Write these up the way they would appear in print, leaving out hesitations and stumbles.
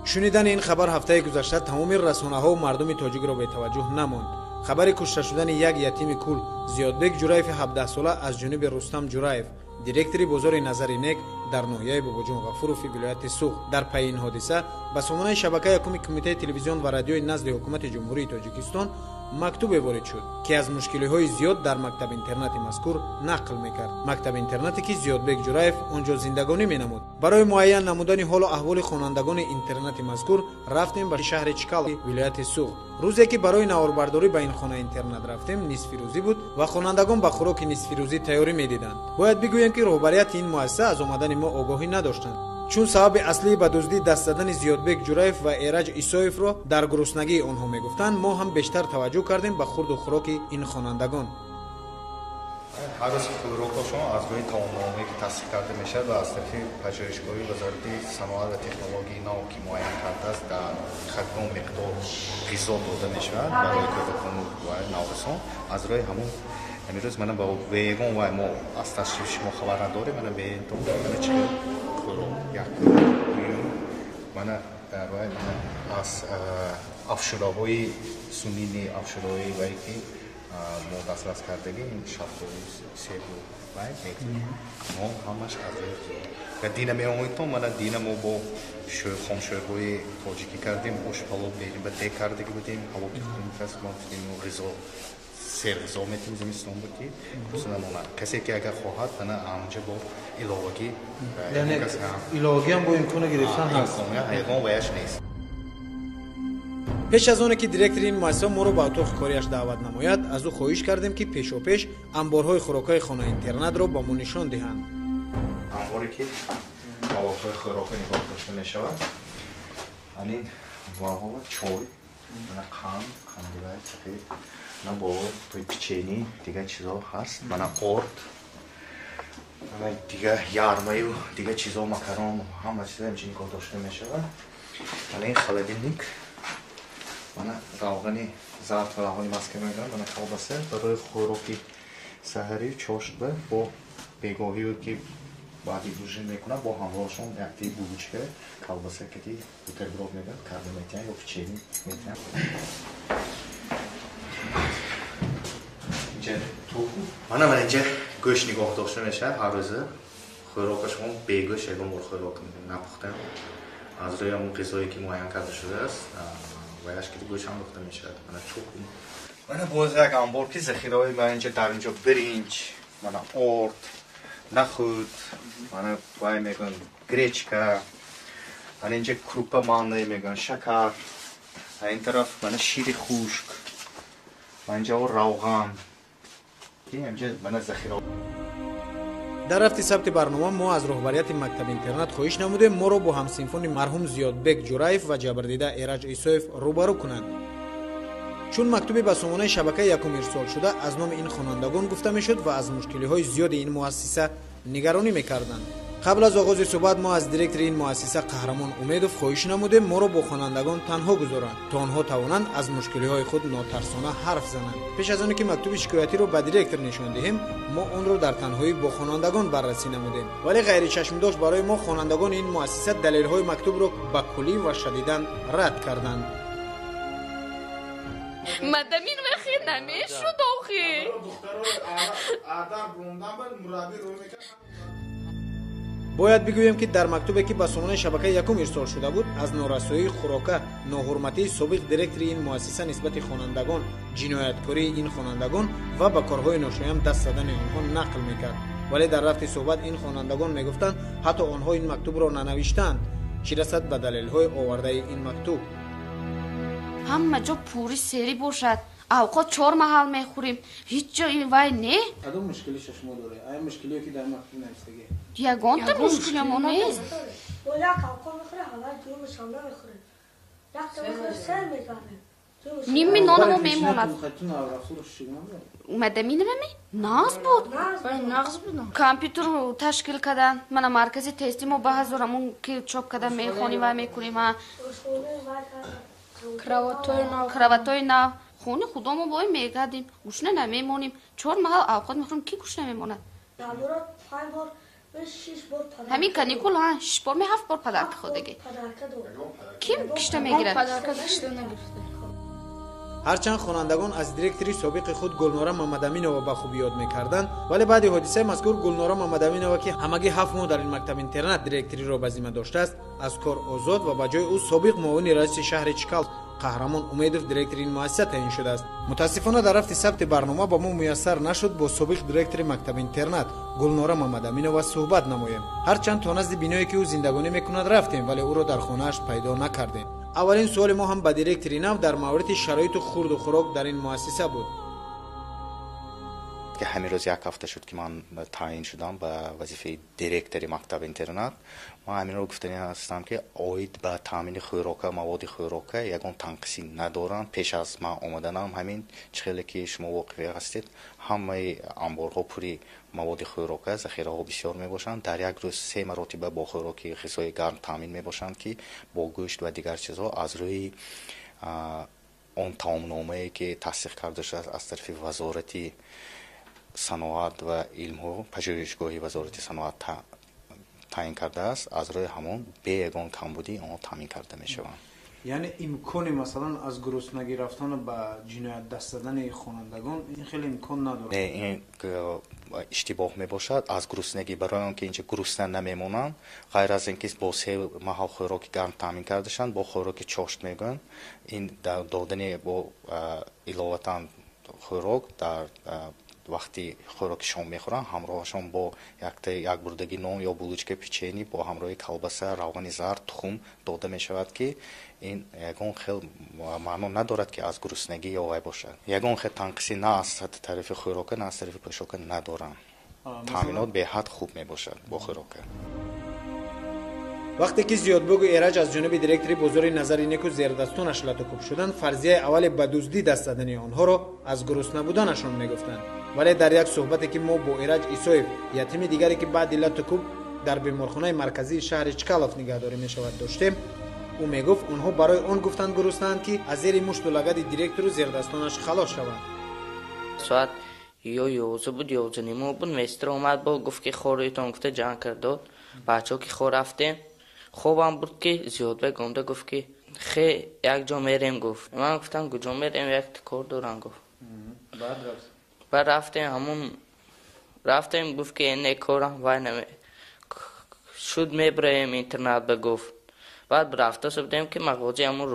шунидан ин хабар ҳафтаи гузашта тамоми расонаҳо ва мардуми тоҷикро бетаваҷҷӯҳ намонд. хабари кушта шудани як ятими кул Зиёдбек Ҷураеви 17-сола аз ҷониби Рустам Ҷураев, директори бозори Назари Нек дар ноҳияи Бобоҷон Ғафурови вилояти Суғд, дар пайи ин ҳодиса ба сомонаи шабакаи якуми Кумитаи телевизион ва радиои назди ҳукумати ҷумҳурии Тоҷикистон мактубе ворид шуд, ки аз мушкилиҳои зиёд дар мактаб-интернати мазкур нақл мекард. Мактаб-интернате, ки Зиёдбек Ҷураев онҷо зиндагонӣ менамуд. Барои муайян намудани ҳолу аҳволи хонандагони интернати мазкур рафтем ба шаҳри Чкал, вилояти Суғд. рӯзе ки барои наворбардорӣ ба ин хона интернат рафтем, нисфирӯзӣ буд ва хонандагон ба хӯроки нисфирӯзӣ тайёрӣ медиданд. бояд бигӯям ки роҳбарияти ин муассиса аз омадани мо огоҳӣ надоштанд, чун сабаби аслии ба дуздӣ даст задани Зиёдбек Ҷураев ва Эраҷ Исоевро дар гуруснагии онҳо мегуфтанд, мо ҳам бештар таваҷҷӯҳ кардем ба хурду хӯроки ин хонандагон. ҳар рӯз хӯрокашон аз рӯи таомномае ки тасдиқ карда мешавад ва аз тарафи пажӯҳишгоҳи вазорати саноат ва технологияи нав ки муайян кардааст дар хадгон миқдор ғизо дода мешавад барои кӯдакону ва наврасон. аз рӯи ҳамон амирӯз мана ба вегон вай мо аз ташриф шумо хабар надорем. мана беентон мана чӣ хӯрок як мана дар вай мана аз афшураҳои сунини афшураҳои вай ки мо дастрас кардагӣ ин шафтои себу вай метавонем мо ҳамаш аз ва дина меомӯйтон. мана дина мо бо хомшӯрҳои тоҷикӣ кардем, ош палов берем ба дек кардагӣ будем, ҳавоки хункас мо ғизо серғизо метавонем зимистон буди намонад. касе ки агар хоҳад мана анҷа бо иловагӣ иловагӣ ҳам бо имкони гирифтан ҳаст. ҳайвон ваяш нест. пеш аз оне ки директори ин муассиса моро ба атоқи кориаш даъват намояд, аз ӯ хоҳиш кардем ки пешопеш амборҳои хӯрокҳои хона интернатро ба мо нишон диҳанд. амборе ки авоқҳои хӯрокҳо нигоҳ дошта мешавад, ҳамин ваҳо чой, мана қандивай сафед, мана бо тои печени, дигар чизо ҳаст, мана орд, мана дигар ярмаю, дигар чизо макарон, ҳама чизо ҳамчи нигоҳ дошта мешавад. мана ин холодильник, мана равғани зард ва равғани маска мегӯям, мана колбаса барои хӯроки саҳарӣ чошба бо бегоҳиё ки баъди ужин мекунад бо ҳамроҳшон якти булочка колбаса ки бутерброд мегӯям карда метиҳам ё печени метиҳам. инҷа тухм мана инҷа гӯшт нигоҳ дошта мешавад ҳар рӯза. хӯрокашон бегӯшт ягон бор хӯрок напухта аз рӯи ҳамон ғизое ки муайян карда шудааст ваяш ки гӯшт ҳам пухта мешавад. мана тухм мана боз як амбор ки захираҳои ман инҷа дар инҷо биринҷ, мана орд, нахӯд, мана вай мегӯям гречка, мана инҷа крупа мандаи мегӯям шакар, ин тараф мана шири хушк, мана инҷа равған ки инҷа мана захира. дар рафти сабти барнома мо аз роҳбарияти мактаб-интернат хоҳиш намудем моро бо ҳамсинфони марҳум Зиёдбек Ҷураев ва ҷабрдида Эраҷ Исоев рӯбарӯ кунанд. чун мактуби ба сомонаи шабакаи якум ирсол шуда аз номи ин хонандагон гуфта мешуд ва аз мушкилиҳои зиёди ин муассиса нигаронӣ мекарданд. қабл аз оғози суҳбат мо аз директори ин муассиса Қаҳрамон Умедов хоҳиш намудем моро бо хонандагон танҳо гузоранд, то онҳо тавонанд аз мушкилиҳои худ нотарсона ҳарф зананд. пеш аз оне ки мактуби шикоятиро ба директор нишон диҳем, мо онро дар танҳоӣ бо хонандагон баррасӣ намудем, вале ғайри чашмдош барои мо хонандагони ин муассиса далелҳои мактубро ба куллӣ ва шадидан рад карданд. мадамин вахи намешуд охи бояд бигӯям ки дар мактубе ки ба сомонаи шабакаи якум ирсол шуда буд аз норасоии хӯрока, ноҳурматии собиқ директори ин муассиса нисбати хонандагон, ҷинояткории ин хонандагон ва ба корҳои ношоям даст задани онҳо нақл мекард, вале дар рафти суҳбат ин хонандагон мегуфтанд ҳатто онҳо ин мактубро нанавиштанд, чӣ расад ба далелҳои овардаи ин мактуб. ҳама ҷо пури сери бошад, авқот 4 маҳал мехӯрим, ҳеҷ ҷо ин вай не. кадом мушкили шашмо дорад? ая мушкилие ки дар мактуб навистагӣ? ягонта мушкилимо нест. бо як авқот мехӯрем, ҳавай ҷӯмаш ҳам намехӯрем. якта мехӯрем сер мекардем. нимми нонамо мемонад. мадаминрами нағз буд. компютер ташкил кардан, мана маркази тести мо ба ҳазорамон ки чоп кардан мехоним ва мекунем. краватои нав хони худомо бой мегардим, гушна намемоним. 4 маҳал авқот мехӯрем, ки гушна мемонад? дар мурод 5 бор من 6 بار پدرکه همین کانیکول ها 6 بار می 7 بار پدرک خودگی پدرکه دارم. کیم کشته میگیره پدرکه کشته نگرفته. ҳарчанд хонандагон аз директори собиқи худ гулнора мамадаминова ба хуб ёд мекарданд, вале баъди ҳодисаи мазкур гулнора мамадаминова ки ҳамагӣ 7 моҳ дар ин мактаб-интернат директориро ба зимма доштааст, аз кор озод ва ба ҷои ӯ собиқ муовини раиси шаҳри Чкал қаҳрамон Умедов директори ин муассиса таъин шудааст. мутаассифона дар рафти сабти барнома ба мо муяссар нашуд бо собиқ директори мактаб-интернат гулнора мамадаминова суҳбат намоем. ҳарчанд то назди биное ки ӯ зиндагонӣ мекунад рафтем, вале ӯро дар хонааш пайдо накардем. аввалин суоли мо ҳам ба директори нав дар мавриди шароиту хурду хӯрок дар ин муассиса буд. که همین روز یک هفته شد که من تعیین شدم به وظیفه دیرکتوری مکتب اینترنت. من همین رو گفتنی هستم که عاید به تامین خوراک مواد خوراک یگان تنقیصی ندارم. پیش از من آمدنم همین چخیلی که شما واقعی هستید همه انبارها پوری مواد خوراک ذخیره ها بسیار می باشند. در یک روز 3 مرتبه با خوراک غذای گرم تامین می باشند که با گوشت و دیگر چیزها از روی اون تامین‌نامه‌ای که تصدیق کرده شده از طرف وزارت صنعت و علم ها پژوهشگاهی وزارت صنعت تعیین کرده است، از روی همون به یگان کمبودی آن تامین کرده می شوند. یعنی امکان مثلا از گرسنگی رفتن به جنایت دست دادن خوانندگان این خیلی امکان نداره. این اشتباه می باشد. از گرسنگی برای آنکه اینجا گرسنه نمیمونند، غیر از اینکه با 3 محل خوراک گرم تامین کرده شند با خوراک چاشت میگن، این دادن با علاوه خوراک در وقتی خوراک شام میخورن همراهشون با یک بردگی نان یا بلوچکه پیچینی با همراه کلبسه، روغن زرد، تخم داده میشود که این یگان خیلی معنا ندارد که از گرسنگی یا وای باشد. یگان خیلی تنقیصی نه از طرف خوراک نه از طرف پوشاک ندارن. تامینات به حد خوب میباشد با خوراک. وقتی که زیادبوگ و ایرج از جانب دیرکتوری بزرگ نظری نیکو زیردستانش لطوکوب شدند، فرضیه اول به دزدی دست دادن آنها را از گرسنه بودنشان میگفتند. ولی در یک صحبتی که ما با ایرج ایسویف یتیم دیگری که بعد لطوکوب در بیمارخانه مرکزی شهر چکالف نگهداری میشود داشتیم، او میگفت آنها برای آن گفتند گرسنه‌اند که از زیر مشت و لگد دیرکتور و زیردستانش خلاص شوند. ساعت یا 11 بود 11 نیمه بود. مستر اومد با گفت که خورایتون گفته جان کرد. بچه‌ها که خور رفتیم خوبم بود که زیاد گنده گفت که خیلی یک جا میریم گفت. من گفتم کجا میریم؟ یک کار دارم گفت. بعد رفتیم گفت که این کارم وای نمی شد میبریم اینترنت بگفت. بعد رفته سبدیم که مغازه همون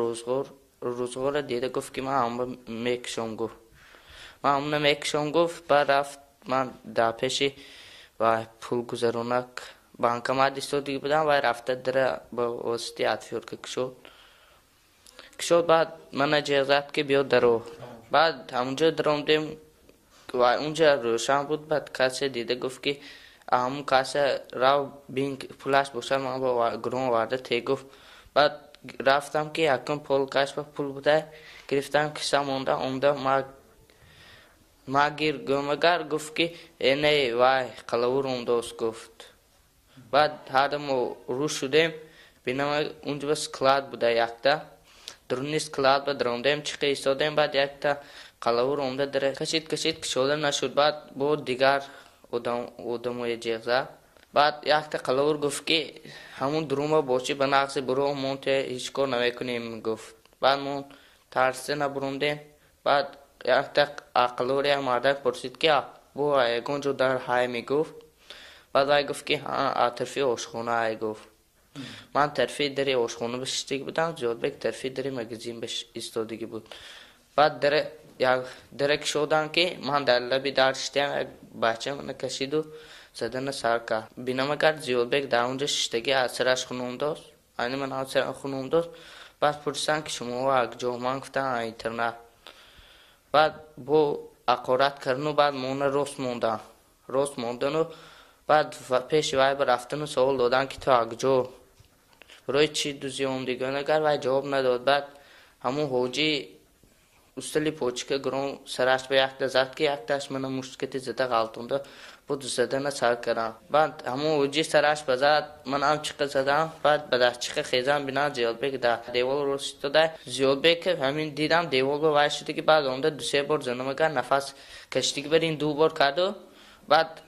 روزگار دیده گفت که من همون میکشم گفت. من همون میکشم گفت. بعد رفت من در پیشی و پول گذرونک بانکمات دیگه بودم و رفته در با واسطی عطفیور که کشود. بعد من اجازت که بیاد درو. بعد همونجا درومدیم و اونجا روشن بود. بعد کسی دیده گفت که همون کسی راو بینک پولش باشد من با گرون وارده تی گفت. بعد رفتم که یکم پول کش با پول بوده گرفتم کشم اونده ما گیر گمگر گفت که اینه وای قلور اونداست گفت. بعد هر ما رو شدیم بینم اونجا بس کلاد بوده یکتا درونی سکلاد با دروندیم چیقه ایستادیم. بعد یکتا قلور اومده داره کشید کشوده نشد. بعد بود دیگر آدمای جیغزه. بعد یکتا قلور گفت که همون درومه باشی به نقص برو مونته هیچ کار نمیکنیم گفت. بعد مون ترسه نبروندیم. بعد یکتا قلور یک مردک پرسید که بو یکون جو در های میگفت. بعد وای گفت که ها طرفی آشخونه های گفت. من طرفی دری آشخونه بشتگی بودم. زیادبک طرفی دری مگزین بش ایستادگی بود. بعد درک شدن که من در لبی داشتم یک بچه من کشید و زدن سر کرد. بینم کرد زیادبک در اونجا ششتگی از سرش خونم داشت. اینی من از سرش خونم داشت. بعد پرسیدن که شما یک جا من گفتن اینترنت. بعد با اقارت کردن و بعد مون راست موندن و بعد پیش وای برفتن و سوال دادن که تو اگجو برای چی دوزیوم دیگه نگر وای جواب نداد. بعد همون حوجی استلی پوچکه گرون سرش به یک دزد که یک داشت من مشکتی زده غلطونده بود زدن سر کردم. بعد همون حوجی سرش بزد من هم چیقه زدم. بعد به دست چیقه خیزم بینا زیادبک در دیوال رو ستاده. زیادبک همین دیدم دیوال رو وای شده که بعد اونده 2-3 بار زنم اگر نفس کشتی که برین 2 بار کرد. بعد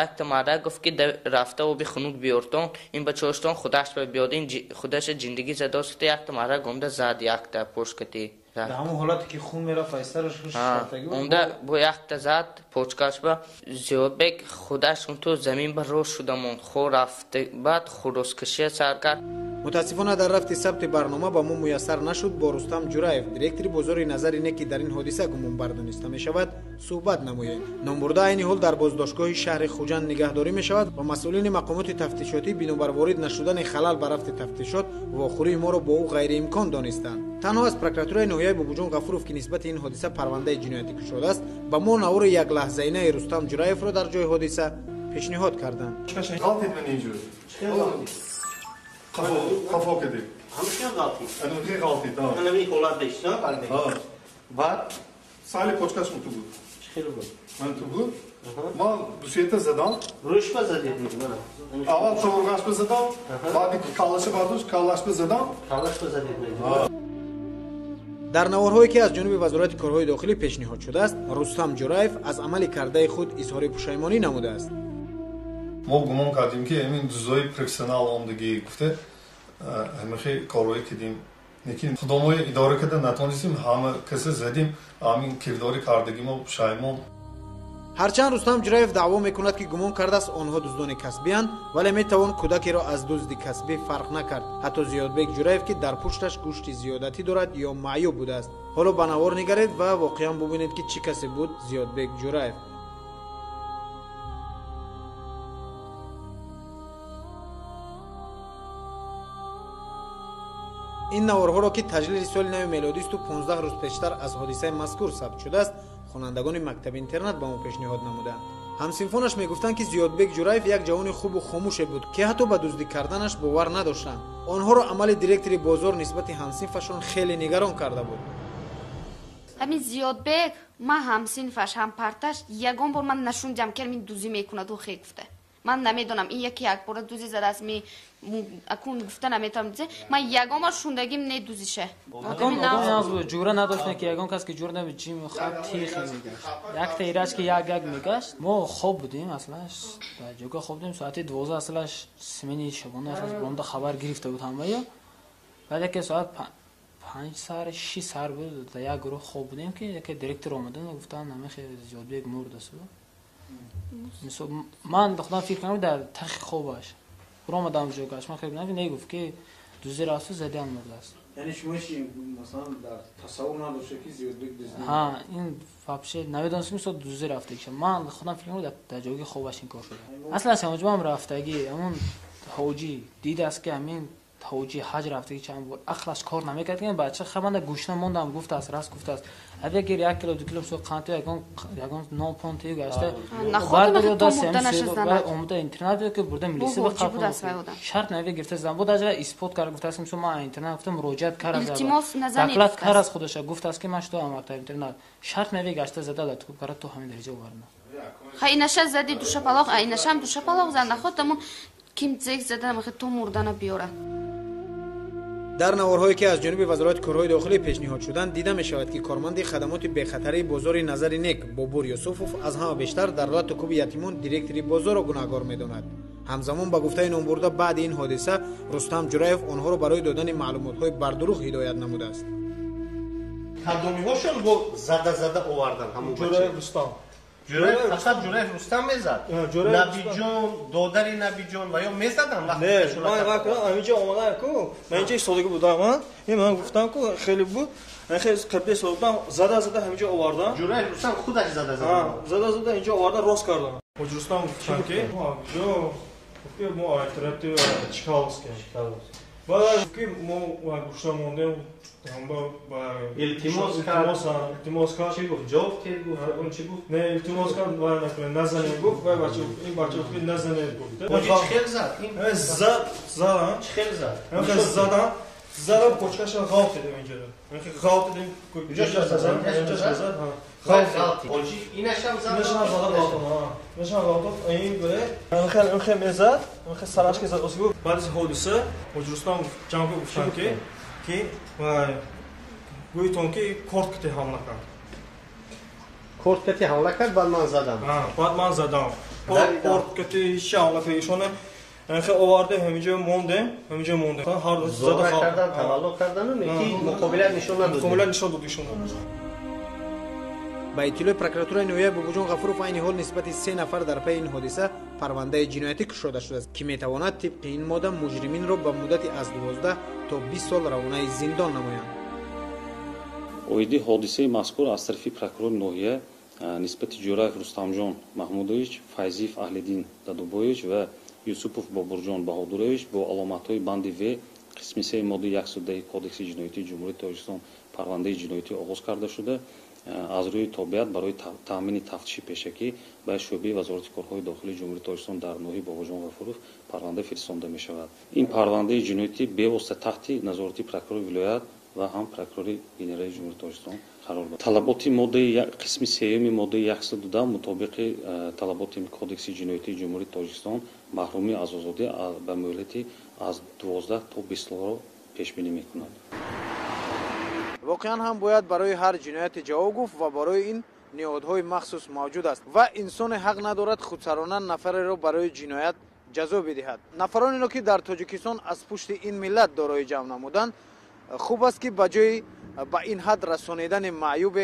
یک تا مرد گفت که رفته و به خنک بیارتون این به چوشتون خودش بیاد این خودش جندگی زده است یک تا مرد گمده زد یک تا پشکتی در همون حالتی که خون میره فایسترش روش شرطگی بود اونده با یک تا زد پوچکش با زیادبک خودش اون تو زمین بر روش شدمون خور رفته بعد خروسکشی سر کرد. متاسفانه در رفت ثبت برنامه با ما میسر نشد. با رستم جورایف دیرکتری بزرگ نظر اینه که در این حادثه گمان بردانسته می شود صحبت نموییم. نامبرده این حال در بازداشتگاه شهر خوجند نگهداری می شود و مسئولین مقامات تفتیشاتی بنابر وارد نشدن خلل بر رفت تفتیشات واخوری ما را با او غیر امکان دانستند. تنها از پروکراتورای ناحیه بابوجان غفوروف که نسبت این حادثه پرونده جنایتی کشیده است با ما نور یک لحظه اینه رستم جورایف را در جای حادثه پیشنهاد کردند. خفا کردی. همشون غلطی. انوی غلطی داد. من نمی کولاد داشتم پرده. بعد سالی پوچکاش تو بود. خیلی بود. من تو بود. ما دوشیت زدم. روش بزدید من. اول شورگاش بزدم. بعد کالاش بردوش کالاش بزدم. کالاش بزدید. در نوارهایی که از جانب وزارت کارهای داخلی پیشنهاد شده است رستم جورایف از عمل کرده خود اظهار پشیمانی نموده است. ما گمان کردیم که همین دوزای پروفسیونال آمدگی گفته همه کارهایی کردیم لیکن خدمای اداره کرده نتونستیم همه کسی زدیم همین کرداری کردگی ما پشیمان. هرچند رستم جورایف دعوا میکند که گمان کرده است آنها دزدان کسبی اند ولی میتوان کودکی را از دزد کسبی فرق نکرد. حتی زیادبک جورایف که در پشتش گوشت زیادتی دارد یا معیوب بوده است. حالا به نوار نگرید و واقعا ببینید که چه کسی بود زیادبک جورایف. این نوارها را که تجلیل سال نو میلادی است و 15 روز پیشتر از حادثه مذکور ثبت شده است خوانندگان مکتب اینترنت به ما پیشنهاد نمودند. همسنفانش میگفتند که زیادبک جورایف یک جوان خوب و خاموش بود که حتی به دزدی کردنش باور نداشتند. آنها را عمل دیرکتری بازار نسبت همسنفشان خیلی نگران کرده بود. همین زیادبک ما همسنفش هم پرتش یگان بار من نشوندم که این دوزی میکند و خیلی گفته. من نمیدونم این یکی یک بار دوزی زده است می اکون گفته نمیتونم دیگه من یگان بار شوندگیم نه دوزیشه. اون از جوره نداشتن که یگان کس که جوره نمیچیم خط تیخ میگشت. یک تیرش که یک میگشت ما خوب بودیم اصلاش در جوگا خوب بودیم ساعت 12 اصلاش سمینی شبانه از بنده خبر گرفته بود همه یا بعد که ساعت 5 سر 6 سر بود در یک گروه خوب بودیم که یک دیرکتور اومدن و گفتن نمیخه زیادبک مرد است. من دخترم فکر کنم در تخ خوبش برام دام جوگاش من خیلی نگفت که دوزی راستو زدن مرد است. یعنی شما چی مثلا در تصور نداشته که زیادبک دزدی؟ ها این فابشه نمیدونستم که دوزی رفته که من خودم فکر کنم در جوگی خوبش این کار شده. اصلا سمجمم رفتگی همون حاجی دید است که همین حاجی حج رفته چند بار اخلاص کار نمیکرد که بچه خبرنده گوش نموندم گفته است راست گفته است اگه 1 کیلو 2 کیلو سو قانت یگان 9 پوند گشته بعد دو سمس اومده اینترنت که برده ملیسی به قبول شرط نوی گرفته زن بود اجرا اسپورت کار گفته است ما اینترنت گفتم مراجعت کار از دکلات کار از خودش گفته است که من تو مکتب اینترنت شرط نوی گشته زده تو کار تو همین درجه ورنه خاینش زدی دوش پلاق اینش هم دوش پلاق زنده خودمون کیم زیک زدن میخواد تو مردن بیاره. در نوارهایی که از جانب وزارت کارهای داخلی پیشنهاد شدند دیده می شود که کارمند خدمات بخطری بازار نظر نیک بابور یوسفوف از همه بیشتر در راه کوب یتیمان دیرکتری بازار را گناهکار می‌داند. همزمان با گفته نامبرده بعد این حادثه رستم جورایف آنها را برای دادن معلومات‌های بردروغ هدایت نموده است. کدومی‌هاشون با زده آوردن همون جورایف رستم جورایف فقط جورایف رستم میزد. نبی جون دادری نبی جون و یا میزدن وقتی نه من وقتی اینجا اومدم کو من اینجا سالگی بودم من گفتم کو خیلی بود من خیلی قبل سالگی زده همینجا آوردم جورایف رستم خودش زده اینجا آوردم راست کردم رستم گفتم که جو که ما الترناتیو چیکاوس بعد که ما گوشم موندم هم با التماس کرد چی گفت جواب که گفت اون چی گفت نه التماس کرد و نزنه گفت و بچه این بچه که نزنه گفت اون خیلی زد این زد خیلی زد من زدم پوچکش را غلط دیدم اینجا من که غلط دیدم اینجا زد غلط اوجی اینش هم زد غلط این بره من خیلی میزد من خیلی سرش که زد اصلا بعد از حادثه رستم جمع گفتن که گویتون که کورت کتی حمله کرد بعد من زدم بعد من زدم پارت کتی شامل فیشونه خیلی آورده همینجا مونده هر روز زده کردن تولد کردن یکی مقابله نشان دادیشون با اطلاع پروکراتور نویه بوجون غفورов عین حال نسبت 3 نفر در پی این حادثه پرونده جنایتی کشیده شده است که میتواند طبق این ماده مجرمین را به مدت از 12 تا 20 سال روانه زندان نمایند. اویدی حادثه مذکور از طرف پروکرور نویه نسبت جوراев رستمجон محمودович فیضیف اهلدین دادوبویچ و یوسفов бобурҷон баҳодурович бо аломатҳои банди в қисми 3 моддаи 110 кодекси ҷиноятии ҷумҳурии тоҷикистон парвандаи ҷиноятӣ оғоз карда шуда аз рӯи тобиат барои таъмини тафтиши пешакӣ ба шӯъбаи вазорати корҳои дохилии ҷумҳурии тоҷикистон дар ноҳияи бобоҷон ғафуров парванда фиристонда мешавад. ин парвандаи ҷиноятӣ бевосита таҳти назорати прокурори вилоят ва ҳам прокурори генерали ҷумҳурии тоҷикистон қарор дорад. талаботи моддаи қисми 3 моддаи 112 мутобиқи талаботи кодекси ҷиноятии ҷумҳурии тоҷикистон маҳрумӣ аз озодӣ ба муҳлати аз 12 то 20 солро пешбинӣ мекунад. واقعا هم باید برای هر جنایت جواب گفت و برای این نهادهای مخصوص موجود است و انسان حق ندارد خودسرانه نفر را برای جنایت جزا بدهد. نفرانی را که در تاجیکستان از پشت این ملت دارای جمع نمودند خوب است که بجای به این حد رسانیدن معیوب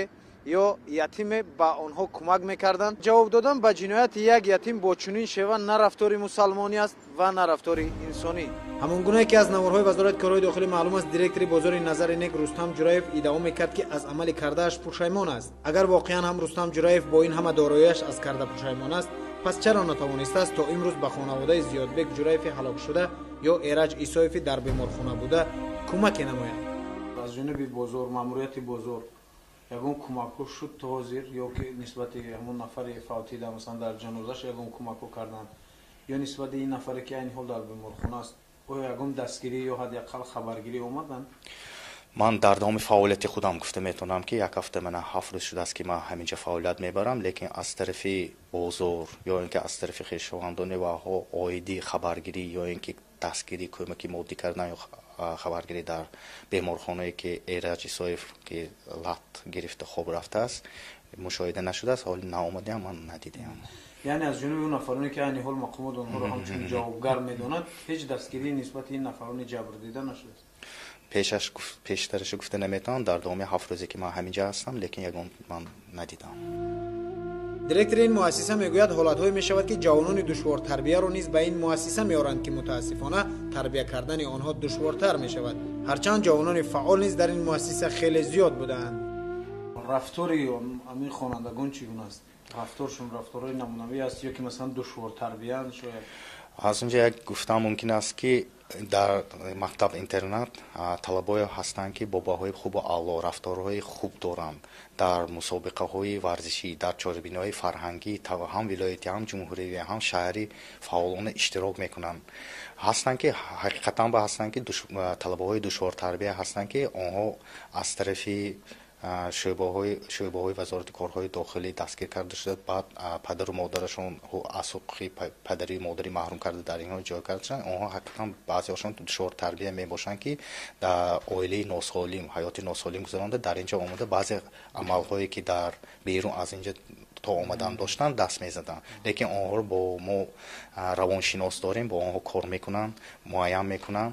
یا یتیم به آنها کمک میکردند. جواب دادن به جنایت یک یتیم با چنین شیوه نه رفتار مسلمانی است و نه رفتار انسانی. همون گونه که از نوارهای وزارت کارهای داخلی معلوم است دیرکتور بازار نظر نیک رستم جوراев ادعا میکرد که از عمل کردهش پشیمان است. اگر واقعا هم رستم جوراев با این همه داراییش از کرده پشیمان است پس چرا نتوانسته است تا امروز به خانواده زیادبک جوراев هلاک شده یا ایرج عیسایف در بیمارخانه بوده کمک نماید؟ از جانب بازار ماموریت بازار یگون کمکو شد تا حاضر یا که نسبت همون نفر فوتیده مثلا در جنازش یگون کمکو کردن یا نسبت این نفری که این حال در بیمارخانه است او یگون دستگیری یا حداقل خبرگیری اومدن؟ من در دام فعالیت خودم گفته میتونم که یک هفته من 7 روز شده است که من همینجا فعالیت میبرم لیکن از طرف بازار یا اینکه از طرف خویشاوندان و آیدی خبرگیری یا اینکه دستگیری کمکی مادی کردن یا خبرگیری در بیمارخانه‌ای که ایرج عیسایف که لط گرفته خوب رفته است مشاهده نشده است. حالی ناآمده من ندیدم. یعنی از جانب اون نفرانی که این حال مقامات اونها رو همچون جوابگر میدونند هیچ دستگیری نسبت این نفران جبر دیده نشده؟ پیشترش گفته نمیتونم در دام 7 روزی که من همینجا هستم لیکن یگان من ندیدم. دیرکتور این مؤسسه میگوید حالت‌هایی میشود که جوانان دشوار تربیه را نیز به این مؤسسه میارند که متاسفانه تربیه کردن آنها دشوارتر میشود. هرچند جوانان فعال نیز در این مؤسسه خیلی زیاد بودند. رفتاری همین خوانندگان چگونه است؟ رفتارشون رفتارهای نمونه‌ای است یا که مثلا دشوار تربیه شاید؟ از اونجا یک گفتم ممکن است که در مکتب اینترنت طلبه‌ای هستند که باباهای خوب و اعلی رفتارهای خوب دارند در مسابقه‌های ورزشی در چاره‌بینی‌های فرهنگی تا هم ولایتی هم جمهوری هم شهری فعالانه اشتراک میکنند. هستند که حقیقتا با هستند که طلبه‌های دشوار تربیه هستند که آنها از طرف شعبه‌های وزارت کارهای داخلی دستگیر کرده شده بعد پدر و مادرشون از حقوق پدری مادری محروم کرده در اینها جای کرده شدن. آنها حقیقتا بعضی‌هاشون دشوار تربیه میباشند که در عائله ناسالم حیات ناسالم گذرانده در اینجا آمده بعضی عمل‌هایی که در بیرون از اینجا تا آمدن داشتن دست میزدن لیکن آنها رو با ما روانشناس داریم با آنها کار میکنن معاین میکنن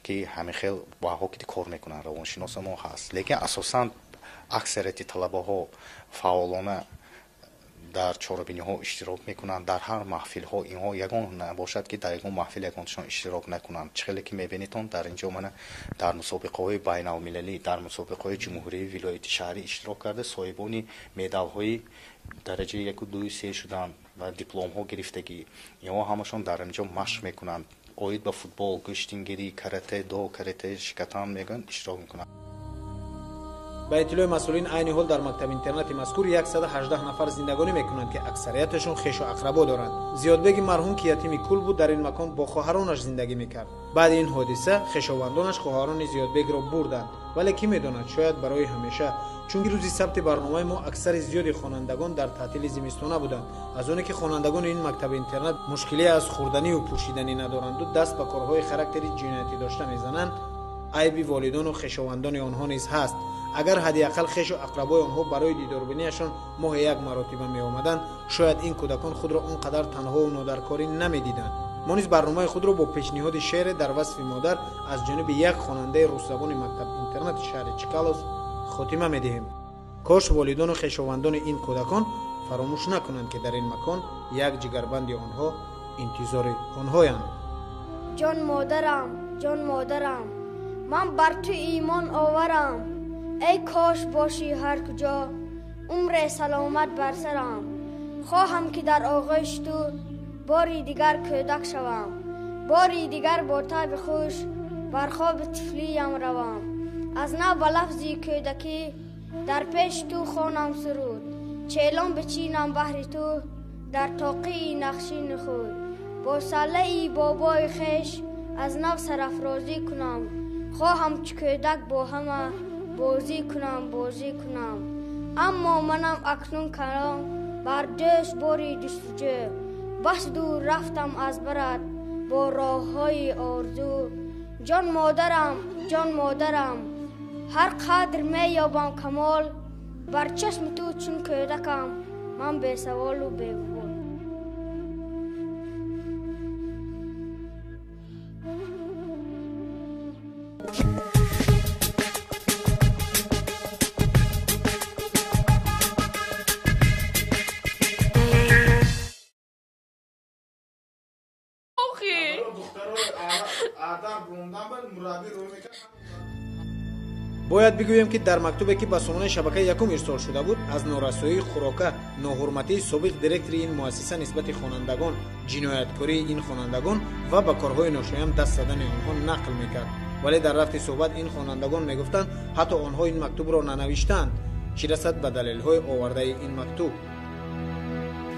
که همه خیلی با آنها کار میکنن روانشناس ما هست لیکن اساساً اکثریت طلبه ها فعالانه در چاره‌بینی ها اشتراک میکنند. در هر محفل ها اینها یگان نباشد که در یگان محفل یگانشان اشتراک نکنند. چخیلی که میبینیتون در اینجا من در مسابقه های بین المللی در مسابقه های جمهوری ولایت شهری اشتراک کرده صاحبان مدال های درجه 1 و 2 و 3 شدن و دیپلم ها گرفتگی اینها همشون در اینجا مشق میکنند. اوید به فوتبال، گشتنگیری، کاراته، دو کاراته، شکتان میگن اشتراک میکنند. با اطلاع مسئولین عین حال در مکتب اینترنت مذکور 118 نفر زندگانی میکنند که اکثریتشون خویش و اقربا دارند. زیادبک مرحوم که یتیم کول بود در این مکان با خواهرانش زندگی میکرد. بعد این حادثه خویشاوندانش خواهران زیادبک را بردند ولی کی میداند شاید برای همیشه چون روزی سبت برنامه ما اکثر زیادی خوانندگان در تعطیل زمستانه بودند. از اونی که خوانندگان این مکتب اینترنت مشکلی از خوردنی و پوشیدنی ندارند و دست به کارهای خاراکتری جنایتی داشته میزنند عیبی والدان و خویشاوندان آنها نیز هست. اگر حداقل خویش و اقربای آنها برای دیداربینیشان ماه یک مرتبه می آمدند، شاید این کودکان خود را آنقدر تنها و نادرکاری نمیدیدند. ما نیز برنامه خود را با پیشنهاد شعر در وصف مادر از جانب یک خواننده روسزبان مکتب اینترنت شهر چیکالوس خاتمه می‌دهیم. کاش والدان و خویشاوندان این کودکان فراموش نکنند که در این مکان یک جگربند آنها انتظار آنهایند. جان مادرم من بر تو ایمان آورم، ای کاش باشی هر کجا عمر سلامت بر سرم. خواهم که در آغوش تو باری دیگر کودک شوم، باری دیگر با طیب خوش بر خواب طفلیم روم. از نو به لفظی کودکی در پیش تو خوانم سرود، چیلان بچینم بهر تو در طاقی نقشین خود. با سله بابای خیش از نو سرافرازی کنم، خواهم چه کودک با همه بازی کنم. اما منم اکنون کلام بر دوش باری جستجو، بس دور رفتم از برات با راه های آرزو. جان مادرم هر قدر می یابم کمال، بر چشم تو چون کودکم من بی سوال و بی وال. باید بگویم که در مکتوبی که به سامانه شبکه یکم ارسال شده بود، از نارسایی خوراکه، ناحرمتی سابق دیرکتور این مؤسسه نسبت خوانندگان، جنایتکاری این خوانندگان و به کارهای ناشایان دست زدن آنها نقل میکرد. ولی در رفت صحبت این خوانندگان میگفتند حتی آنها این مکتوب را ننوشتند، چی رسد به دلیل‌های آورده این مکتوب.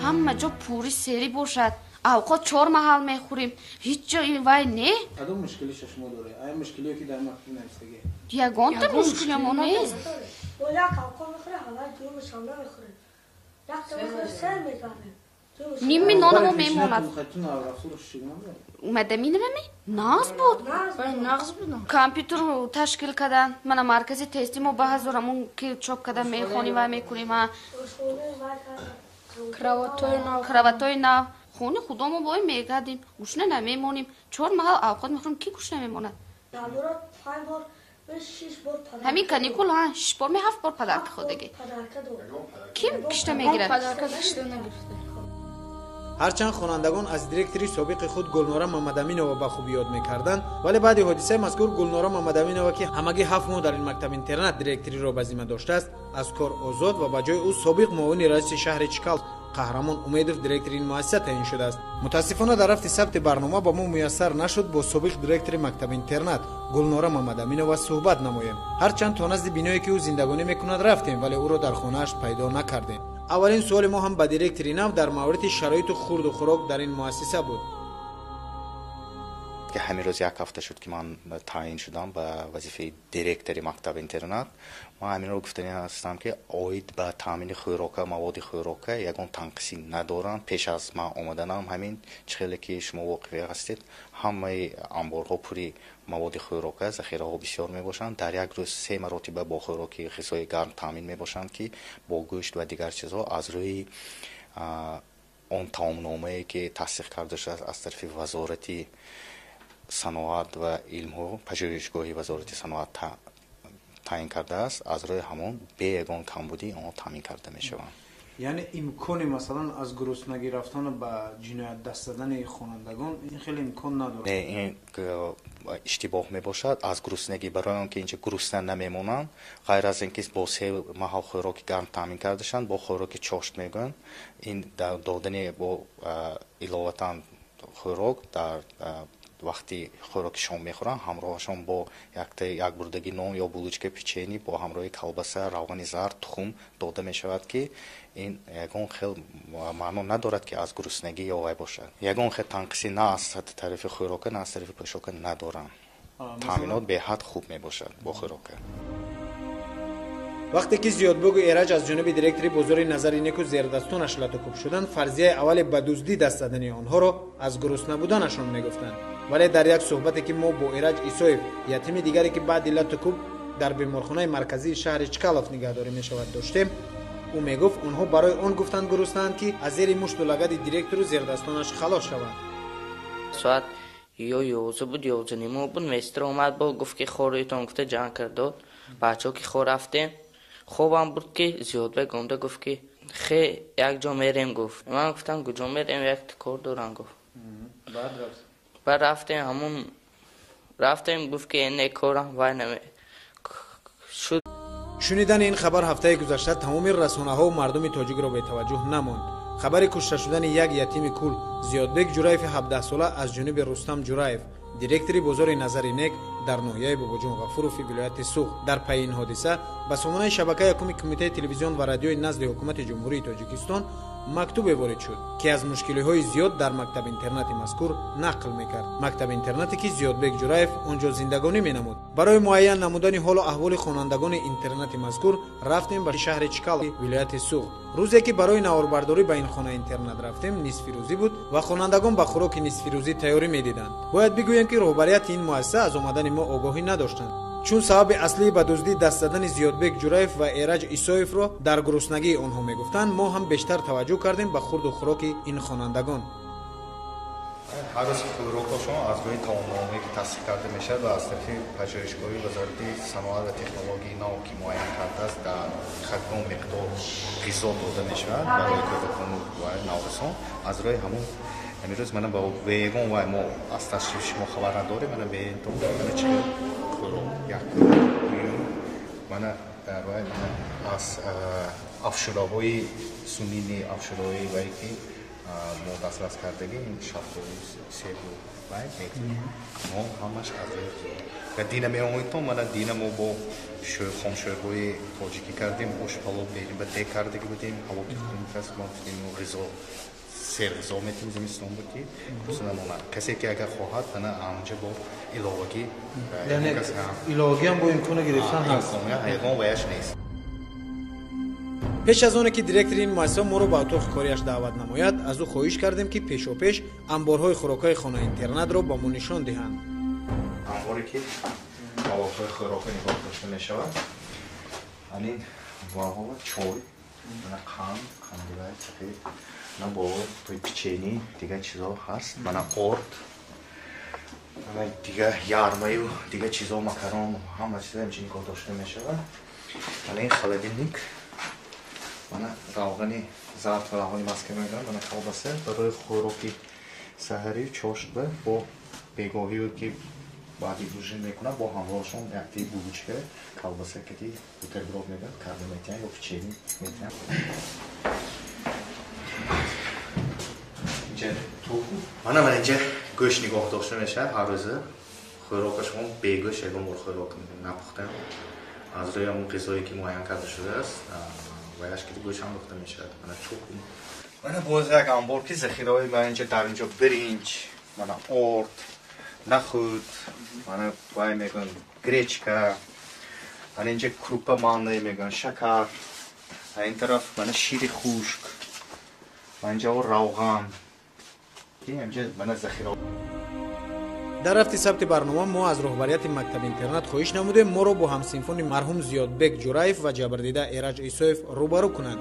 همه جا پوری سری باشد، اوقات 4 محل میخوریم، هیچ جا این وای نه. کدوم مشکلی شما داره؟ آیا مشکلی که در مکتوب نوشته یگان تا مشکلی ما نیست. با یک اوقات میخوره حالا جور شام نمیخوره، یک تا میخوره سر میکنه، نیمی نانمو میموند. خطون رفتارش چگونه بود؟ اومده مینممی؟ نغز بود. کامپیوتر رو تشکیل کردن، من مرکزی تستی ما به هزارمون که چاپ کردن میخونیم و میکنیم. کراواتای نو خونه خدا ما باید میگردیم، گوشنه نمیمونیم. 4 محل اوقات میخوریم، کی گوشنه میموند؟ همین کنیکول ها 6 بار 7 بار پدرک خودگی کیم کشته میگیرد؟ هرچند خوانندگان از دیرکتوری سابق خود گلناره محمدامینова به خوبی یاد میکردند، ولی بعد حادثه مذکور گلناره محمدامینова که همگی 7 ماه در این مکتب اینترنت دیرکتوری را به ذمه داشته است، از کار آزاد و به جای او سابق معاون رئیس شهر چیکال قهرمان امیدوف دیرکتور این مؤسسه تعیین شده است. متاسفانه در رفت ثبت برنامه با ما میسر نشد با سابق دیرکتور مکتب اینترنت گلناره محمدامینова صحبت نماییم. هرچند تا نزد بینایی که او زندگانی میکند رفتیم، ولی او را در خانه‌اش پیدا نکردیم. اولین سوال ما هم به دیرکتوری نو در مورد شرایط خورد و خوراک در این مؤسسه بود. که همین روز یک هفته شد که من تعیین شدم به وظیفه دیرکتوری مکتب اینترنت. من همین رو گفتنی هستم که اوید به تامین خوراک، مواد خوراک یگان تنقیصی ندارن. پیش از من آمدنم همین چخیلی که شما واقعی هستید، همه انبارها پوری مواد خوراک، ذخیره ها بسیار می باشند. در یک روز 3 مرتبه با خوراک غذای گرم تامین می باشند که با گوشت و دیگر چیزها از روی اون تامین‌نامه‌ای که تصدیق کرده شده از طرف وزارت صنعت و علم و پژوهشگاهی وزارت صنعت تعیین کرده است، از روی همون به یگان کمبودی آن تامین کرده می شوند. یعنی امکان مثلا از گرسنگی رفتن به جنایت دست زدن خوانندگان این خیلی امکان نداره. نه، این اشتباه می باشد. از گرسنگی برای آنکه اینجا گرسنه نمیمونند، غیر از اینکه با 3 محل خوراک گرم تامین کرده شند، با خوراک چاشت میگن، این دادن با علاوه خوراک در وقتی خوراک شام میخورن همراهشون با یک بردگی نان یا بلوچک پیچنی با همراه کلباسه، روغن زرد، تخم داده میشود که این یگان خیلی معنا ندارد که از گرسنگی یا وای باشد. یگان خیلی تنقیصی نه از طرف خوراک نه از طرف پوشاک ندارن. تامینات به حد خوب میباشد با خوراک. وقتی که زیادبوگ و ایرج از جانب دیرکتوری بزرگ نظری نیکو زیردستانش لطو کوب شدند، فرضیه اول به دزدی دست زدن آنها را از گرسنه بودنشان میگفتند. ولی در یک صحبتی که ما با ایرج ایسویف یتیم دیگری که بعد علت کوب در بیمارخانه مرکزی شهر چکالف نگهداری میشود داشتیم، او میگفت اونها برای اون گفتند گرسنه‌اند که از زیر مشت و لگد دیرکتور زیر دستانش خلاص شوند. ساعت یا 11 بود 11 نیمه بود. مستر اومد با گفت که خورایتون گفته جان کرد. بچه‌ها که خور رفتیم خوبم بود که زیاد بگم گفت که خی یک جا میریم. گفت من گفتم کجا میریم؟ یک کار دارم. گفت بعد رفتیم گفت که این کارم وای نمی شد. شنیدن این خبر هفته گذشته تمام رسانه‌ها و مردم تاجیک را بی‌توجه نماند. خبر کشته شدن یک یتیم کول زیادبک جورایف 17 ساله از جانب رستم جورایف دیرکتوری بازار نظرینک در ناحیه باباجون غفوروفی ولایت سوخ در پی این حادثه به سامانه شبکه یکم کمیته تلویزیون و رادیوی نزد حکومت جمهوری تاجیکستان مکتوب وارد شد که از مشکل‌های زیاد در مکتب اینترنتی مذکور نقل می‌کرد. مکتب اینترنتی که زیادبک جورایف آنجا زندگانی می‌نمود. برای معین نمودن حال و احوال خوانندگان اینترنتی مذکور رفتیم به شهر چکال ولایت سوخ. روزی که برای نواربرداری به این خانه اینترنت رفتیم نصف روزی بود و خوانندگان به خوراک نصف روزی تیاری می‌دیدند. باید بگویم که رهبریت این مؤسسه از آمدن ما آگاهی نداشتند، چون سبب اصلی به دزدی دست زدن زیادبک جورایف و ایرج ایسویف را در گرسنگی آنها میگفتند. ما هم بیشتر توجه کردیم به خورد و خوراک این خوانندگان. هر روز خوراک شما از روی تمام‌نامه‌ای که تصدیق کرده میشد و از طرف پژوهشگاهی وزارت صنعت و تکنولوژی نو که معین کرده است در خدمت مقدار غذا داده میشود برای کودکان و نوجوانان. از روی همون امروز من با ویگون و ما از تشریف شما خبر نداریم. من به این طور من چه خوراک یک من در روی من از افشراهای سنینی افشراهای وی که ما دسترس کردگی این شفتاری سیب و باید میکنیم ما همش از روی و دینه میامویتون من دینه ما با خامشویهای تاجیکی کردیم اوش پلو بریم و دیگ کردگی بودیم هوا کردیم کس ما بودیم و غذا سیر غذا میتونیم زمستان بودیم کسی که اگر خواهد من آنجا با ایلاوگی یعنی ایلاوگی هم با امکان گرفتن هست حیوان ویش نیست. پیش از آنکه دیرکتور این مؤسسه ما رو به اتاق کاریش دعوت نماید از او خواهش کردیم که پیشاپیش انبارهای خوراک‌های خانه اینترنت را با ما نشان دهند. انباری که موادهای خوراکی نگاه داشته میشود این واقعا چای من قند سفید من با توی پیچینی دیگه چیزا هست من قرد من دیگه یارمایی و دیگه چیزا مکرون و همه چیزا همچین نگاه داشته میشود. من این خالدینیک من روغنی زرد و روغنی مسکه میدم من کلباسه برای خوراکی سحری چاشت با بگاهی که بعدی دوژین میکنم با همراهشون یکی بوچه کلباسه که دی بوتربرود میدم کرده میتونم یا پیچینی میتونم اینجا توفو من اینجا گوشت نگاه داشته میشه هر روزه خوراکشون بیگوش یکم مور خوراک میدم نپختم از روی اون غذایی که معین کرده شده است و اشکالی گوش هم رفته میشه. من چوکم من باز یک انبار که ذخیره‌های من اینجا در اینجا برنج من ارد نخود من وای میگن گریچکا من اینجا کروپا مانده میگن شکر این طرف من شیر خشک من اینجا روغن اینجا من ذخیره. در رفت ثبت برنامه ما از رهبریت مکتب اینترنت خواهش نمودیم ما را با همسینفون مرحوم زیادبک جورایف و جبردیده ایرج ایسویف روبرو کنند،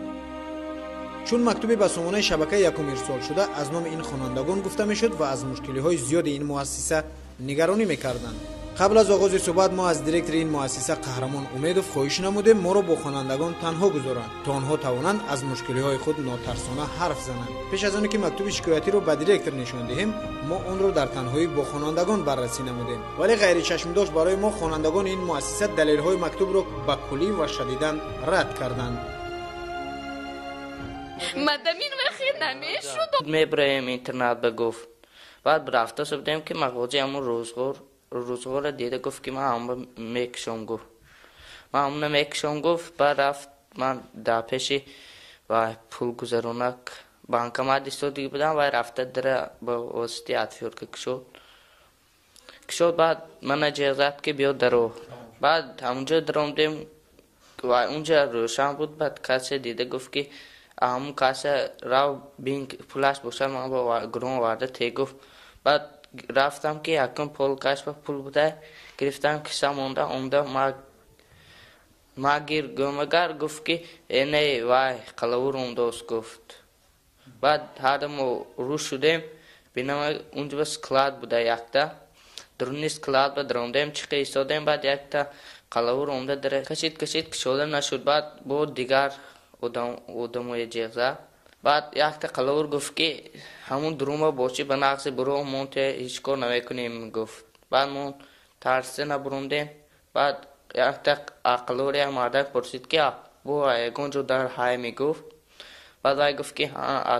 چون مکتوبی به سامانه شبکه یکم ارسال شده از نام این خوانندگان گفته میشد و از مشکل‌های زیاد این مؤسسه نگرانی میکردند. قبل از آغاز صحبت ما از دیرکتور این مؤسسه قهرمان امیدوف خواهش نمودیم ما را با خوانندگان تنها گذارند تا آنها توانند از مشکل‌های خود ناترسانه حرف زنند. پیش از آنکه مکتوب شکایتی را به دیرکتور نشان دهیم ما آن را در تنهایی با خوانندگان بررسی نمودیم، ولی غیر چشم داشت برای ما خوانندگان این مؤسسه دلیل‌های مکتوب را به کلی و شدیداً رد کردند. مدامین وقت نمیشد میبریم اینترنت بگفت بعد رفته سبدیم که مغازه همون روزگار دیده گفت که من همون میکشم گفت من همون میکشم گفت بعد رفت من در پیشی و پول گذرونک بانکم دیستو دیگه بودم و رفته داره با واسطی عطفیور که کشود بعد من اجازت که بیاد درو بعد همونجا درامدیم و اونجا روشن بود بعد کسی دیده گفت که همون کسی راو بینک پولاش باشد من با گرون وارده تی گفت بعد رفتم که یکم پول کشف پول بوده گرفتم کشم اونده ما گیر گمگر گفت که اینه وای قلور انداست گفت بعد هردم رو شدیم بینم اونجا سکلاد بوده یکتا درونی سکلاد بود درامدیم چیقه ایستادیم بعد یکتا قلور اونده داره کشید کشوده نشد بعد بود دیگر ادموی جیغزه بعد یکتا قلور گفت که همون درومه باشی بناقصی برو مونته هیچ کار نمیکنیم گفت بعد مون ترسه نبروندیم بعد یکتا قلوری هم مردک پرسید که بو ایگون جو در های میگفت بعد وای گفت که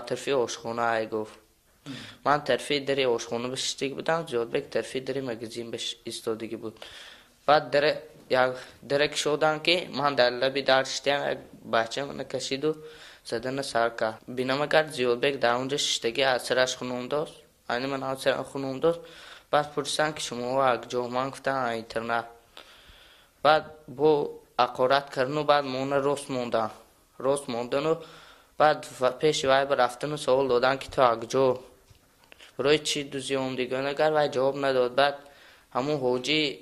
طرفی آشخونه های گفت من طرفی دری آشخونه بشتیگ بودم زیادبک طرفی دری مگزین بش ایستادگی بود بعد درک شدن که من در لبی داشتم یک بچه من کشید و زدن سر کرد بینم کرد زیادبک در اونجا ششتگی از سرش خونم داشت اینی من از سرش خونم داشت بعد پرسیدن که شما یک جا من گفتن اینترنت بعد با اقارت کردن و بعد مونه راست موندن و بعد پیش وای برفتن و سوال دادن که تو اگجو برای چی دوزیوم دیگه نگر وای جواب نداد بعد همون حوجی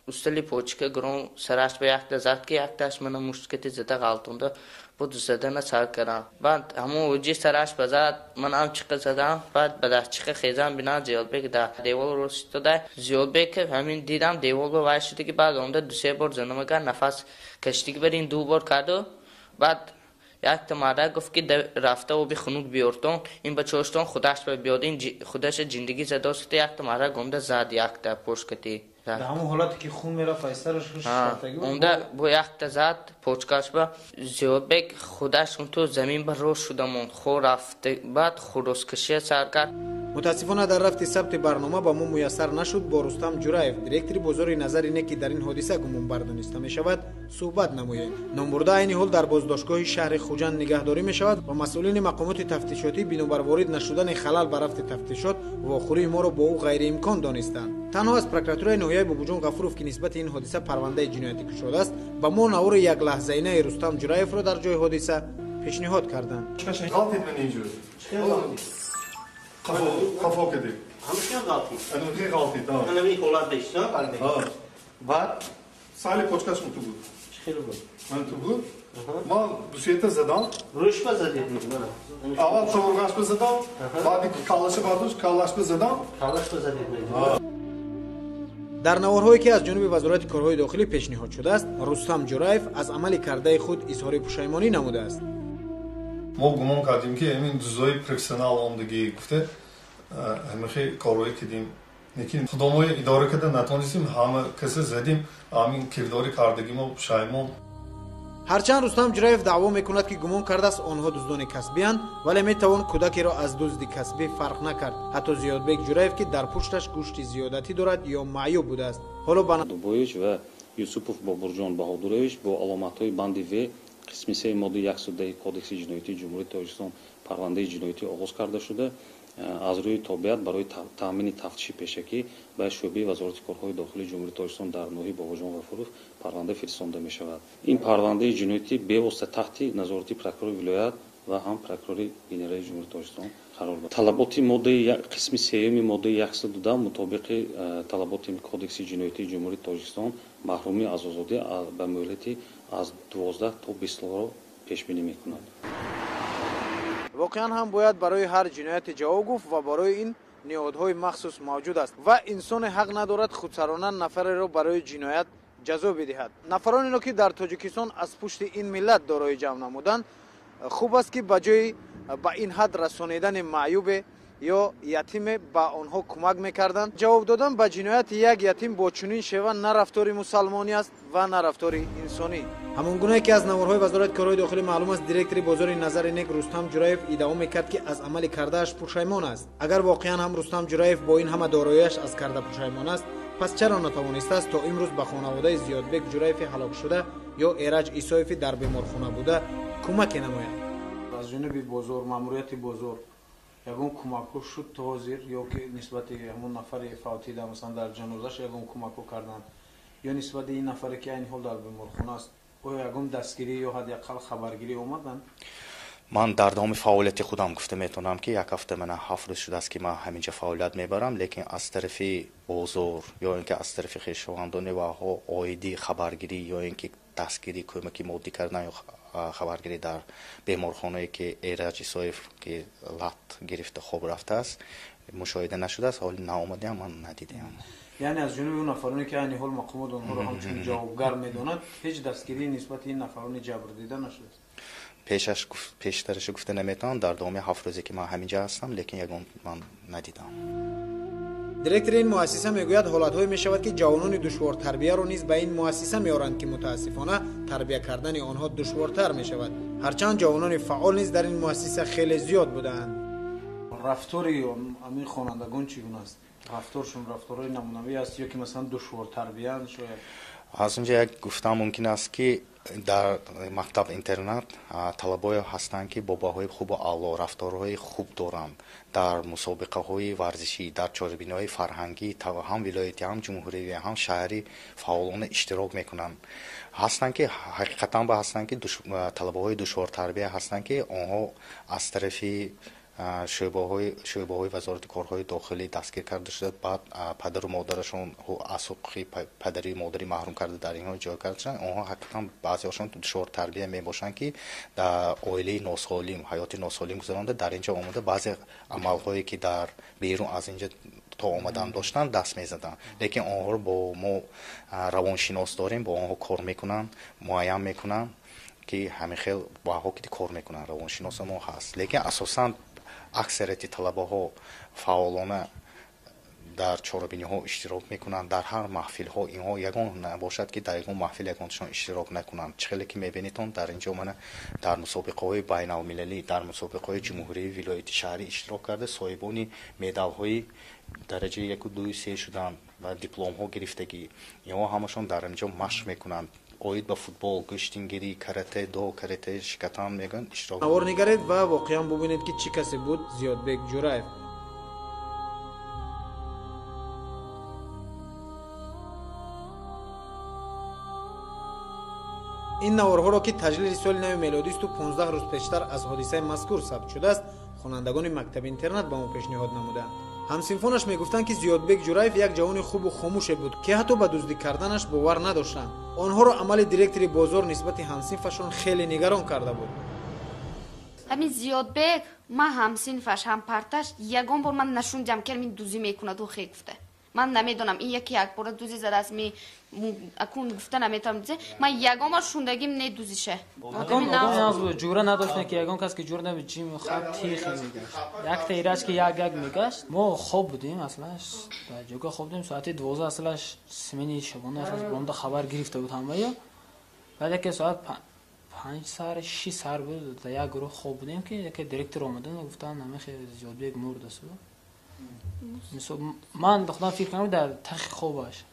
استلی پوچکه گرون سرش به یک زد که یک تاش من مشکتی زده غلطونده بود زدن سر کردم بعد همون حوجی سرش بزد من هم چیقه زدم بعد به دست چیقه خیزم بینا زیادبک در دیوال رو ستاده زیادبک همین دیدم دیوال رو وای شده که بعد اونده دو سه بار زنم اگر نفس کشتی که برین دو بار کرد بعد یک تماره گفت که رفته و بی خنوک بیارتون این بچه‌اشتون خودش بیادین خودش زندگی زده است یک تماره گنده زد یک تا پشکتی در همون حالتی که خون میرفت ایسترش شاتگی اونده با یک تا زد پشکش با زیادبک خودش اون تو زمین بر روش شدمون خور رفته بعد خروس کشی سر کرد متاسفانه در رفت ثبت برنامه با ما میسر نشد. با رستم جورایف دیرکتری بزرگ نظر اینه که در این حادثه گمان بردانسته می شود صحبت نموید. نامبرده این حال در بازداشتگاه شهر خوجند نگهداری می شود و مسئولین مقامات تفتیشاتی بنابر وارد نشدن خلل بر رفت تفتیشات واخوری ما را با او غیر امکان دانستند. تنها از پروکراتورای ناحیه بابوجان غفوروف که نسبت این حادثه پرونده جنایتی کشیده است با ما نور یک لحظه اینه رستم جورایف را در جای حادثه پیشنهاد کردند. خفا کردی. همش غلطی. اون غلطی داد. انا می کولاد داشتم قلبی. بعد سالی پوچکاش تو بود. خیلی بود. من تو بود. ما دوسیت زدم. روش بزدید من. اول چورگاش بزدم. بعد کالاش بردوش کالاش بزدم. کالاش بزدید. در نوارهایی که از جانب وزارت کارهای داخلی پیشنهاد شده است رستم جورایف از عمل کرده خود اظهار پشیمانی نموده است. ما گمان کردیم که این دوزای پروفسیونال آمدگی گفته همه کارهایی کردیم لیکن خدامای اداره کردن نتونستیم همه کسی زدیم همین کرداری کردگی ما پشیمان. هرچند رستم جورایف دعوا میکند که گمان کرده است آنها دزدان کسبی اند ولی میتوان کودکی را از دزد کسبی فرق نکرد. حتی زیادبک جورایف که در پشتش گوشت زیادتی دارد یا معیوب بوده است. حالا دوبویچ و یوسوپوف بابурҷон баҳодурович бо аломатҳои банди в қисми 3 моддаи 110 кодекси ҷиноятии ҷумҳурии тоҷикистон парвандаи ҷиноятӣ оғоз карда шуда аз рӯи тобиат барои таъмини тафтиши пешакӣ ба шӯъбаи вазорати корҳои дохилии ҷумҳурии тоҷикистон дар ноҳияи бобурҷон ғафуров парванда фиристонда мешавад. ин парвандаи ҷиноятӣ бевосита таҳти назорати прокурори вилоят ва ҳам прокурори генералии ҷумҳурии тоҷикистон қарор дорад. талаботи моддаи қисми 3 моддаи 112 мутобиқи талаботи кодекси ҷиноятии ҷумҳурии тоҷикистон маҳрумӣ аз озодӣ ба муҳлати аз 12 то 20 солро пешбинӣ мекунад. واقعا هم باید برای هر جنایت جواب گفت و برای این نهادهای مخصوص موجود است و انسان حق ندارد خودسرانه نفر را برای جنایت جزا بدهد. نفرانی که در تاجیکستان از پشت این ملت دارای جمع نمودند خوب است که بجای با این حد رسانیدن معیوب یا یتیم با آنها کمک میکردند. جواب دادن به جنایت یک یتیم با چنین شیوه نه رفتار مسلمانی است و نه رفتار انسانی. همون گونه که از نوارهای وزارت کارهای داخلی معلوم است دیرکتری بازار نظر نیک رستم جورایف ادعا میکرد که از عمل کردهش پشیمان است. اگر واقعا هم رستم جورایف با این همه داراییش از کرده پشیمان است پس چرا نتوانسته است تا امروز به خانواده زیادبک جورایف هلاک شده یا ایرج ایسایف در بیمارخانه بوده کمک نماید؟ از جانب بازار ماموریت بازار ягон кӯмакҳо шуд то ҳозир ё ки нисбати ҳамон нафари фавтида масалан дар ҷанозаш ягон кӯмакҳо карданд ё нисбати ин нафаре ки айни ҳол дар беморхона аст оё ягон дастгирӣ ё ҳадақал хабаргирӣ омаданд? من در دام فعالیت خودم گفته میتونم که یک هفته من 7 روز شده است که من همینجا فعالیت میبرم، لیکن از طرف بازار یا اینکه از طرف خویشاوندان و آیدی خبرگیری یا اینکه دستگیری کمکی مادی کردن یا خبرگیری در بیمارخانه‌ای که ایرج اسایف که لط گرفته خوب رفته است مشاهده نشده است، حال ناآمده من ندیدم. یعنی از جانب اون نفرانی که این حال مقامات اونها رو همچنین جوابگر میدونند هیچ دستگیری نسبت این نفران جبر دیده نشده؟ پیشترش گفته نمیتونم، در دام 7 روزی که من همینجا هستم لیکن یگان من ندیدم. دایرکتور این مؤسسه میگوید حالت‌هایی میشود که جوانان دشوار تربیه رو نیز به این مؤسسه میارند که متاسفانه تربیه کردن آنها دشوارتر میشود، هرچند جوانان فعال نیز در این مؤسسه خیلی زیاد بودند. رفتاری همین خوانندگان چگونه است؟ رفتارشون رفتارهای نمونه‌ای است یا که مثلا دشوار تربیه شاید؟ از اونجا یک گفتم ممکن است که در مکتب اینترنت طلبه‌ای هستند که با باهای خوب و اعلی رفتارهای خوب دارند، در مسابقه‌های ورزشی، در چاره‌بینی‌های فرهنگی هم ولایتی هم جمهوری هم شهری فعالانه اشتراک میکنند. هستند که حقیقتا با هستند که طلبه‌های دشوار تربیه هستند که آنها از طرف شعبه‌های وزارت کارهای داخلی دستگیر کرده شده، بعد پدر و مادرشون از حقوق پدری مادری محروم کرده در اینها جای کرده شدن. آنها حقیقتا بعضی‌هاشون دشوار تربیه میباشند که در عائله ناسالم حیات ناسالم گذرانده، در اینجا آمده بعضی عمل‌هایی که در بیرون از اینجا تا آمدن داشتن دست میزدن، لیکن آنها رو با ما روانشناس داریم، با آنها کار میکنن، معاین میکنن که همین خیلی با آنها که کار میکنن روانشناس ما هست، لیکن اساساً اکثریت طلبه‌ها فعالانه در چاره‌بینی‌ها اشتراک میکنند. در هر محفل‌ها اینها یگان نباشد که در یگان محفل یگانشان اشتراک نکنند. چخیلی که می‌بینید در اینجا من در مسابقه‌های بین‌المللی، در مسابقه‌های جمهوری ولایت شهری اشتراک کرده، صاحبان مدال‌های درجه 1 و 2 و 3 شدن و دیپلم‌ها گرفتگی. اینها همشون در اینجا مشق میکنند. اوید با فوتبال، گشتنگیری، کاراته دو، کاراته شکتان میگن اشتراک. نوار نگارید و واقعا ببینید که چی کسی بود زیادبک جورایف. این نوارها را که تجلیل سال نو میلادی است و 15 روز پیشتر از حادثه مذکور ثبت شده است، خوانندگان مکتب اینترنت به ما پیشنهاد نمودند. همسینفونش میگفتند که زیادبک جورایف یک جوان خوب و خاموش بود که حتی به دزدی کردنش باور نداشتند. آنها را عمل دیرکتوری بازار نسبت همسینفشان خیلی نگران کرده بود. همین زیادبک ما همسینفش هم پرتش یگان بار من نشوندم که این دوزی میکنه دو خیلی گفته. من نمیدونم این یکی یک بار دوزی زده است می اکون گفته نمیتونم دیزه من یگان بار شوندگیم نه دوزیشه. اکون از جوره نداشتن که یگان کس که جوره نمیچی میخواد تیخ میگشت. یک تیراش که یک میگشت. ما خوب بودیم اصلاش. در جوگا خوب بودیم ساعت 12 اصلاش سمینی شبانه از بنده خبر گرفته بود همه یا. بعد که ساعت 5 سر 6 سر بود در یک گروه خوب بودیم که یک دیرکتور اومدن و گفتن نمیخه زیادبک مرد است. من دخترم فکر کنم در تخ خوب باشه.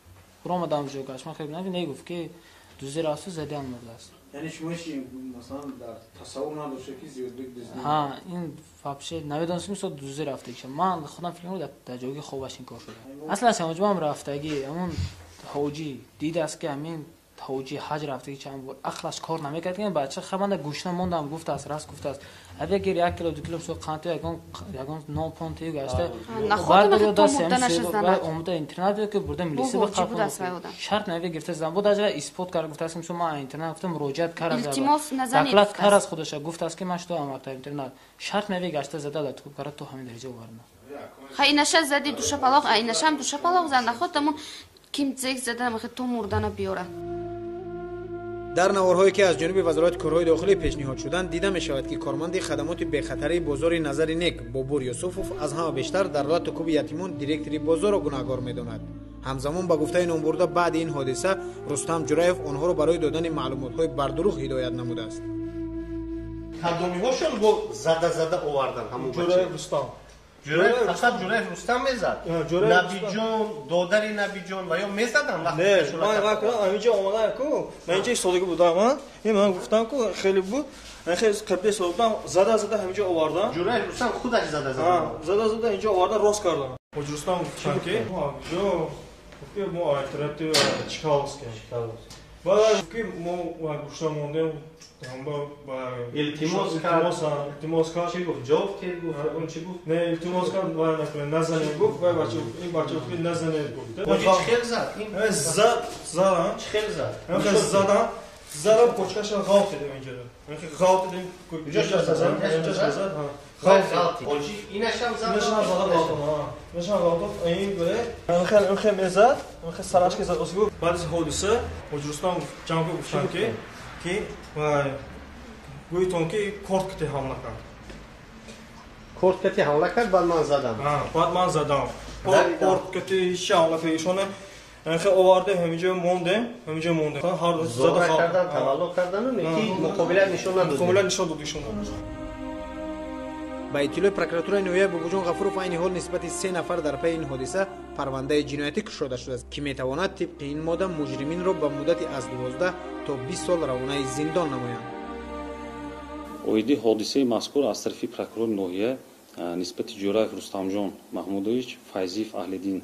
برام آدم جوگاش من خیلی نمیگفت که دوزی راسو زدن مرد است. یعنی شماش مثلا در تصور نداشته که زیادبک دوزی؟ ها این فابشه نمیدونستم که دوزی رفته که من خودم فکر کنم در جوگی خوبش این کار شده. اصلا سمجمم رفتگی همون حاجی دید است که همین حاجی حج رفته چند بار اخلاص کار نمیکرد که بچه خبرنده گوش نموندم گفته است راست گفته است اگر 1 کیلو 2 کیلو سو قانت یگان 9 پوند گشته بعد دو سه اومده اینترنت که برده ملیسه به قبول شرط نوی گرفته زن بود اجرا اسپورت کار گفته است ما اینترنت گفتم مراجعت کار از دکلات کار از خودش گفته است که من تو مکتب اینترنت شرط نوی گشته زده تو کار تو همین درجه ورنه خیلی نشه زدی دوشه پلاغ اینشم دوشه پلاغ زنده خودمون کیم زیک زده نمیخه تو مردن بیاره. در نوارهایی که از جانب وزارت کارهای داخلی پیشنهاد شدند دیده می شود که کارمند خدمات بخطری بازار نظر نیک بابور یوسفوف از همه بیشتر در رابطه کوب یتیمان دیرکتوری بازار را گناهکار می‌داند. همزمان با گفته نامبرده بعد این حادثه رستم جورایف آنها را برای دادن معلومات‌های بردروغ هدایت نموده است. کدومی‌هاشون با زده آوردن همون جورایف رستم جورایف فقط جورایف رستم میزد. نبی جون دادری نبی جون و یا میزدن وقتی نه من وقتی اینجا اومدم کو من اینجا سالگی بودم من گفتم کو خیلی بود من خیلی قبل سالم زده همینجا آوردم جورایف رستم خودش زده اینجا آوردم راست کردم رستم گفتم که جو ما البته چیکارس کردیم بعد که ما گوشتا موندیم هم با التماس کرد چی گفت جواب گفت اون چی گفت نه التماس کرد و نزنه گفت و این بچه که نزنه گفت اون چخل زد این زد چخل زد من زدم پوچکش غلط دیدم اینجا من غلط دیدم کجاش زد غلط اوجی اینش هم زد نشان غلط این بره من خیلی زد من سرش که زد اسیگو بعد از حادثه وجرستان جنگ گفتن که گویتون که کورت کتی حمله کرد کورت کتی حمله کرد بعد من زدم بعد من زدم کورت کتی هیچ حمله کرد ایشونه خیلی آورده همینجا مونده هر زده کردن تولد کردن یکی مقابله نشان داد ایشون ба иттилои прокуратураи ноҳияи бобоҷон ғафуров айни ҳол нисбати 3 нафар дар пайи ин ҳодиса парвандаи ҷиноятӣ кушода шудааст ки метавонад тибқи ин модда муҷриминро ба муддати аз 12 то 20 сол равонаи зиндон намоянд. оиди ҳодисаи мазкур аз тарафи прокурори ноҳия нисбати ҷӯраев рустамҷон маҳмудович файзиев аҳлиддин